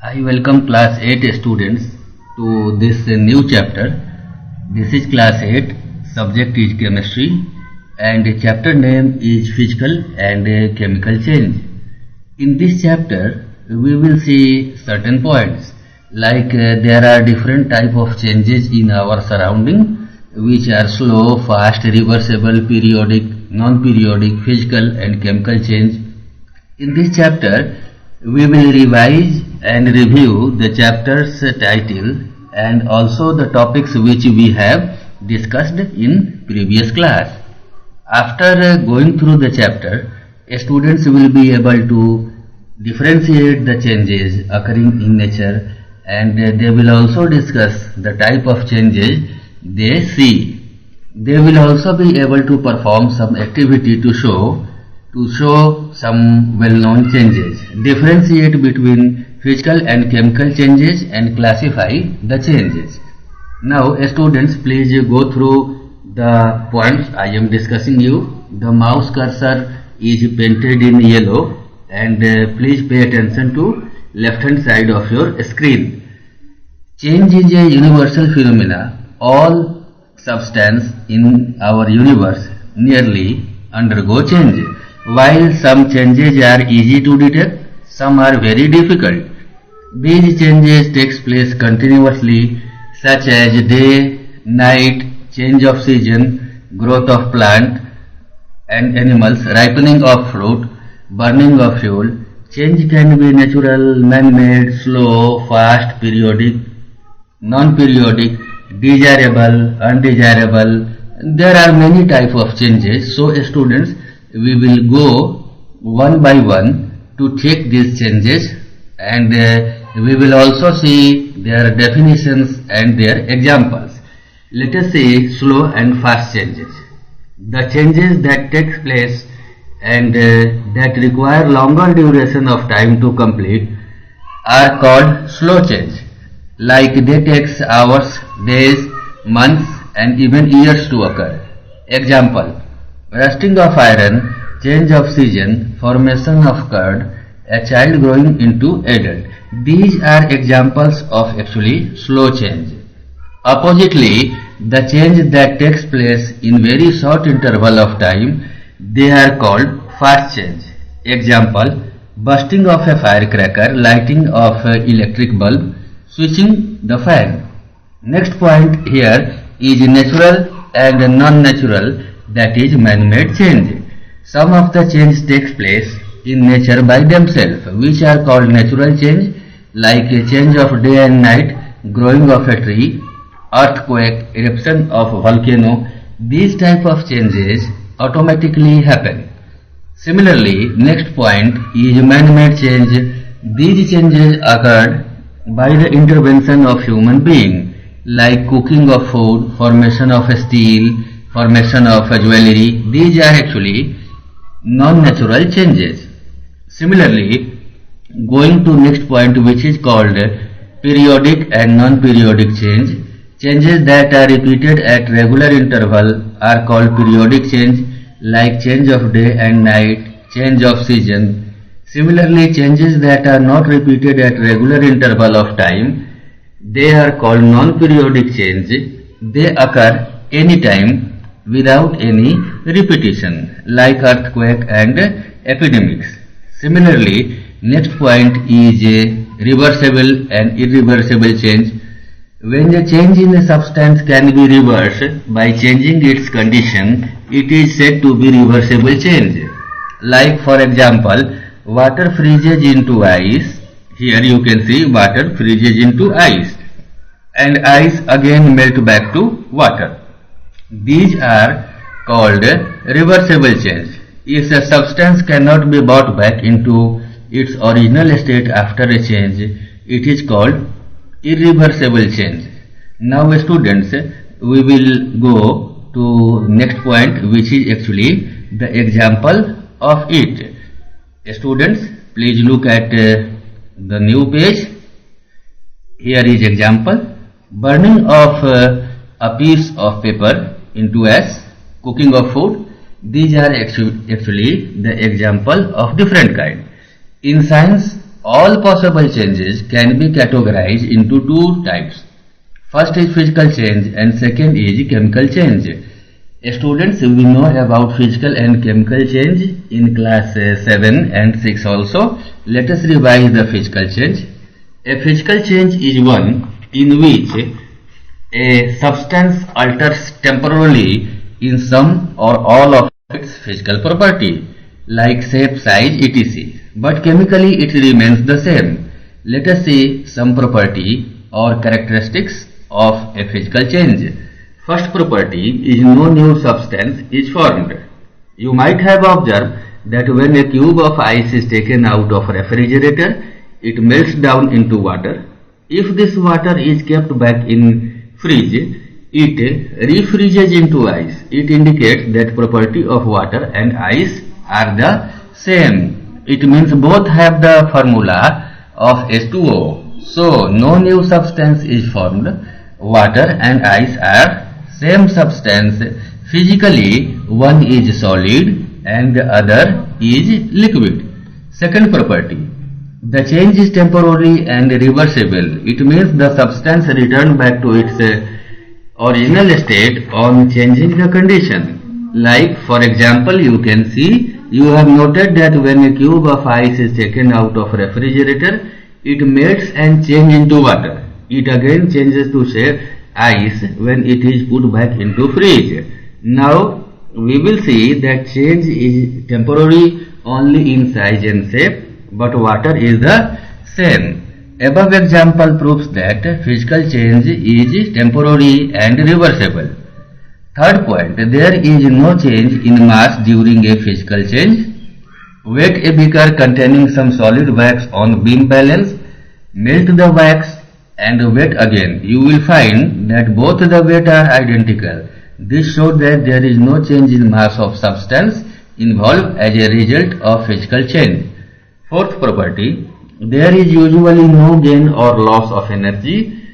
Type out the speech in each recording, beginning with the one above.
I welcome class 8 students to this new chapter. This is class 8, subject is chemistry and chapter name is physical and chemical change. In this chapter we will see certain points like there are different type of changes in our surrounding which are slow, fast, reversible, periodic, non-periodic, physical and chemical change. In this chapter we will revise and review the chapter's title and also the topics which we have discussed in previous class. After going through the chapter, students will be able to differentiate the changes occurring in nature and they will also discuss the type of changes they see. They will also be able to perform some activity to show some well-known changes, differentiate between physical and chemical changes and classify the changes. Now students, please go through the points I am discussing you. The mouse cursor is painted in yellow and please pay attention to left hand side of your screen. Change is a universal phenomena. All substance in our universe nearly undergo change. While some changes are easy to detect, some are very difficult. These changes takes place continuously, such as day, night, change of season, growth of plant and animals, ripening of fruit, burning of fuel. Change can be natural, man-made, slow, fast, periodic, non-periodic, desirable, undesirable. There are many types of changes. So students, we will go one by one to take these changes and we will also see their definitions and their examples. Let us see slow and fast changes. The changes that take place and that require longer duration of time to complete are called slow change. Like they takes hours, days, months and even years to occur. Example: rusting of iron, change of season, formation of curd, a child growing into adult. These are examples of actually slow change. Oppositely, the change that takes place in very short interval of time, they are called fast change. Example: bursting of a firecracker, lighting of an electric bulb, switching the fan. Next point here is natural and non-natural, that is man-made change. Some of the change takes place in nature by themselves, which are called natural change, like a change of day and night, growing of a tree, earthquake, eruption of volcano. These type of changes automatically happen. Similarly, next point is man-made change. These changes occurred by the intervention of human being, like cooking of food, formation of steel, formation of jewelry. These are actually non-natural changes. Similarly, going to next point, which is called periodic and non-periodic change. Changes that are repeated at regular interval are called periodic change, like change of day and night, change of season. Similarly, changes that are not repeated at regular interval of time, they are called non-periodic change. They occur anytime without any repetition, like earthquake and epidemics. Similarly, next point is reversible and irreversible change. When the change in a substance can be reversed by changing its condition, it is said to be reversible change. Like for example, water freezes into ice. Here you can see water freezes into ice and ice again melt back to water. These are called reversible change. If a substance cannot be brought back into its original state after a change, it is called irreversible change. Now students, we will go to next point, which is actually the example of it. Students, please look at the new page. Here is example: burning of a piece of paper into ash, cooking of food. These are actually the example of different kind. In science, All possible changes can be categorized into two types. First is physical change and second is chemical change. Students, we know about physical and chemical change in class 7 and 6 also. Let us revise the physical change. A physical change is one in which a substance alters temporarily in some or all of its physical property, like shape, size, etc. But chemically it remains the same. Let us see some property or characteristics of a physical change. First property is no new substance is formed. You might have observed that when a cube of ice is taken out of a refrigerator, it melts down into water. If this water is kept back in fridge, it refreezes into ice. It indicates that property of water and ice are the same. It means both have the formula of H2O. So no new substance is formed. Water and ice are same substance. Physically, one is solid and the other is liquid. Second property, the change is temporary and reversible. It means the substance returns back to its original state on changing the condition. Like for example, you can see, you have noted that when a cube of ice is taken out of refrigerator, it melts and changes into water. It again changes to shape ice when it is put back into fridge. Now we will see that change is temporary only in size and shape, but water is the same. Above example proves that physical change is temporary and reversible. Third point, there is no change in mass during a physical change. Wet a beaker containing some solid wax on beam balance, melt the wax and wet again. You will find that both the weight are identical. This shows that there is no change in mass of substance involved as a result of physical change. Fourth property, there is usually no gain or loss of energy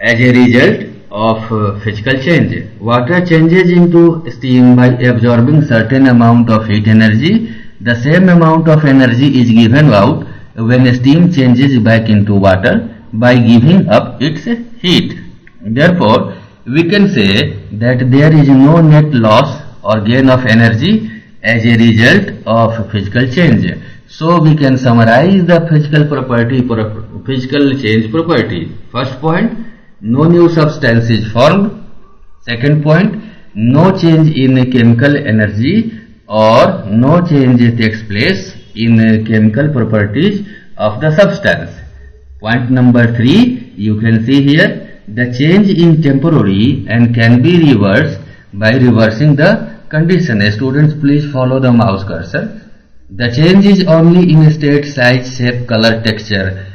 as a result of physical change. Water changes into steam by absorbing certain amount of heat energy. The same amount of energy is given out when steam changes back into water by giving up its heat. Therefore, we can say that there is no net loss or gain of energy as a result of physical change. So we can summarize the physical change property. First point, no new substance is formed. Second point, no change in chemical energy or no change takes place in chemical properties of the substance. Point number 3, you can see here, the change is temporary and can be reversed by reversing the condition. Students, please follow the mouse cursor. The change is only in state, size, shape, color, texture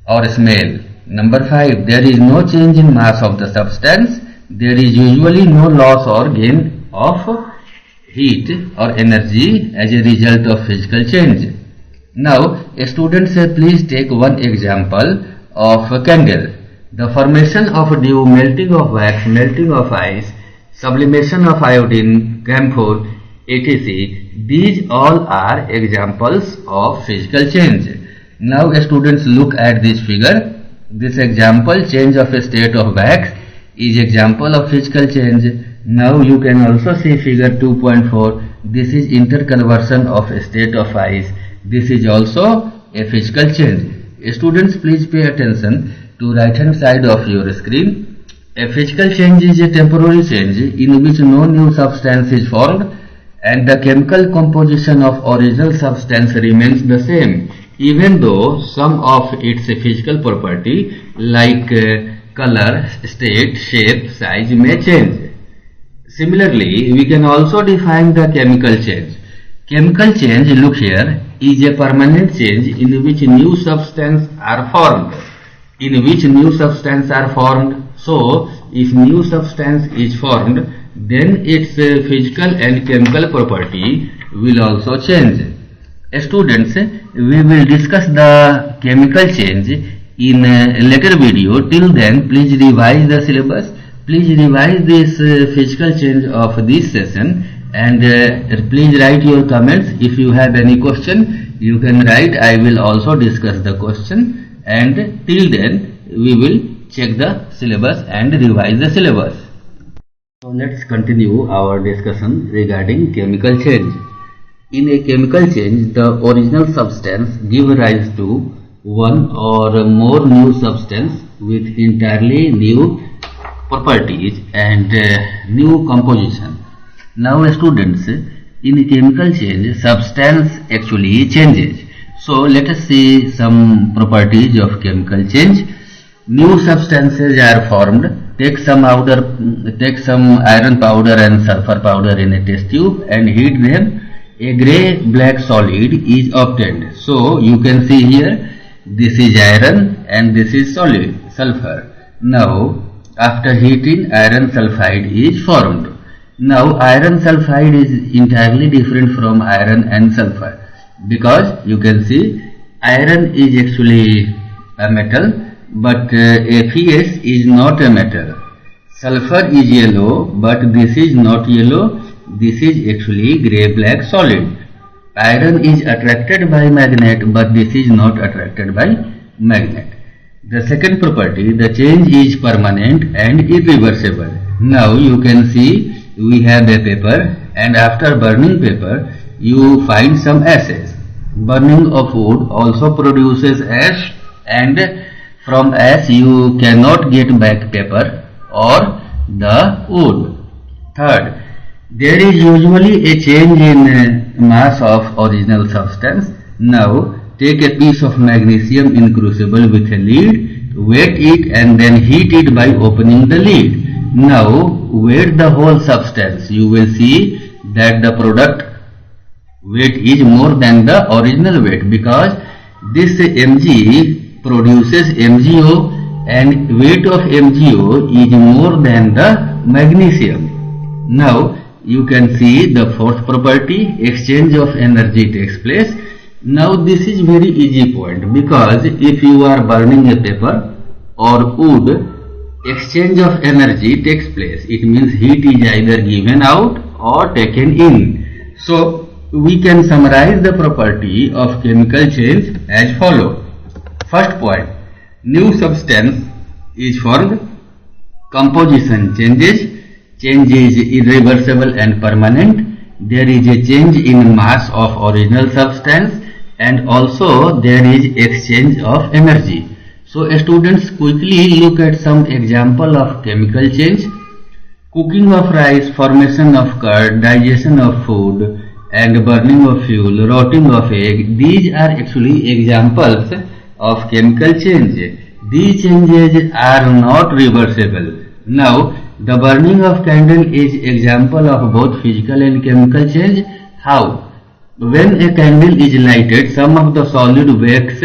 or smell. Number 5, there is no change in mass of the substance. There is usually no loss or gain of heat or energy as a result of physical change. Now, students, please take one example of a candle. The formation of dew, melting of wax, melting of ice, sublimation of iodine, camphor, etc. These all are examples of physical change. Now, students, look at this figure. This example, change of a state of wax, is example of physical change. Now, you can also see figure 2.4. This is interconversion of a state of ice. This is also a physical change. Students, please pay attention to right hand side of your screen. A physical change is a temporary change in which no new substance is formed and the chemical composition of original substance remains the same, even though some of its physical property like color, state, shape, size may change. Similarly, we can also define the chemical change. Chemical change, look here, is a permanent change in which new substance are formed. So, if new substance is formed, then its physical and chemical property will also change. Students, we will discuss the chemical change in a later video. Till then, please revise the syllabus. Please revise this physical change of this session and please write your comments. If you have any question, you can write. I will also discuss the question, and till then we will check the syllabus and revise the syllabus. So let's continue our discussion regarding chemical change. In a chemical change, the original substance gives rise to one or more new substance with entirely new properties and new composition. Now students, in a chemical change, substance actually changes. So let us see some properties of chemical change. New substances are formed. Take some iron powder and sulfur powder in a test tube and heat them. A grey-black solid is obtained. So you can see here, this is iron and this is sulfur. Now after heating, iron sulfide is formed. Now iron sulfide is entirely different from iron and sulfur, because you can see iron is actually a metal, but FeS is not a metal. Sulfur is yellow, but this is not yellow. This is actually grey-black solid. Iron is attracted by magnet, but this is not attracted by magnet. The second property, the change is permanent and irreversible. Now you can see we have a paper, and after burning paper you find some ashes. Burning of wood also produces ash, and from ash you cannot get back paper or the wood. Third, there is usually a change in mass of original substance. Now take a piece of magnesium in crucible with a lid, wet it and then heat it by opening the lid. Now weight the whole substance. You will see that the product weight is more than the original weight, because this Mg produces MgO, and weight of MgO is more than the magnesium. Now you can see the fourth property, exchange of energy takes place. Now this is very easy point, because if you are burning a paper or wood, exchange of energy takes place. It means heat is either given out or taken in. So we can summarize the property of chemical change as follows. First point, new substance is formed, composition changes, change is irreversible and permanent, there is a change in mass of original substance, and also there is exchange of energy. So students, quickly look at some example of chemical change. Cooking of rice, formation of curd, digestion of food, and burning of fuel, rotting of egg. These are actually examples of chemical change. These changes are not reversible. Now the burning of candle is example of both physical and chemical change. How? When a candle is lighted, some of the solid wax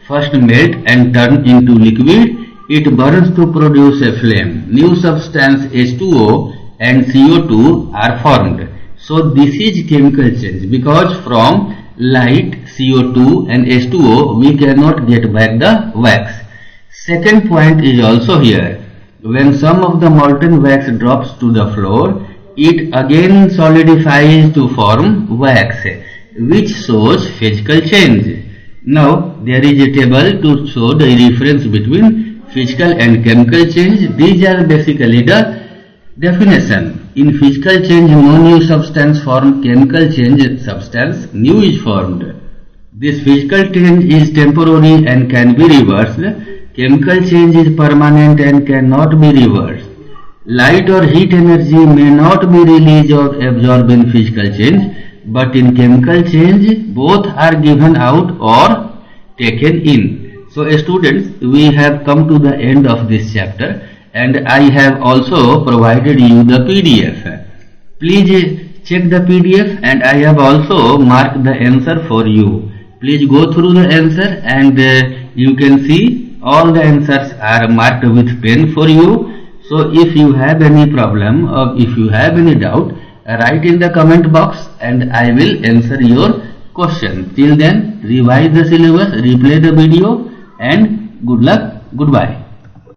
first melt and turn into liquid. It burns to produce a flame. New substance H2O and CO2 are formed. So this is chemical change, because from light, CO2 and H2O we cannot get back the wax. Second point is also here. When some of the molten wax drops to the floor, it again solidifies to form wax, which shows physical change. Now there is a table to show the difference between physical and chemical change. These are basically the definition. In physical change, no new substance formed. Chemical change, substance new is formed. This physical change is temporary and can be reversed. Chemical change is permanent and cannot be reversed. Light or heat energy may not be released or absorbed in physical change, but in chemical change both are given out or taken in. So students, we have come to the end of this chapter, and I have also provided you the PDF. Please check the PDF, and I have also marked the answer for you. Please go through the answer, and you can see all the answers are marked with pen for you. So if you have any problem or if you have any doubt, write in the comment box and I will answer your question. Till then, revise the syllabus, replay the video, and good luck, goodbye.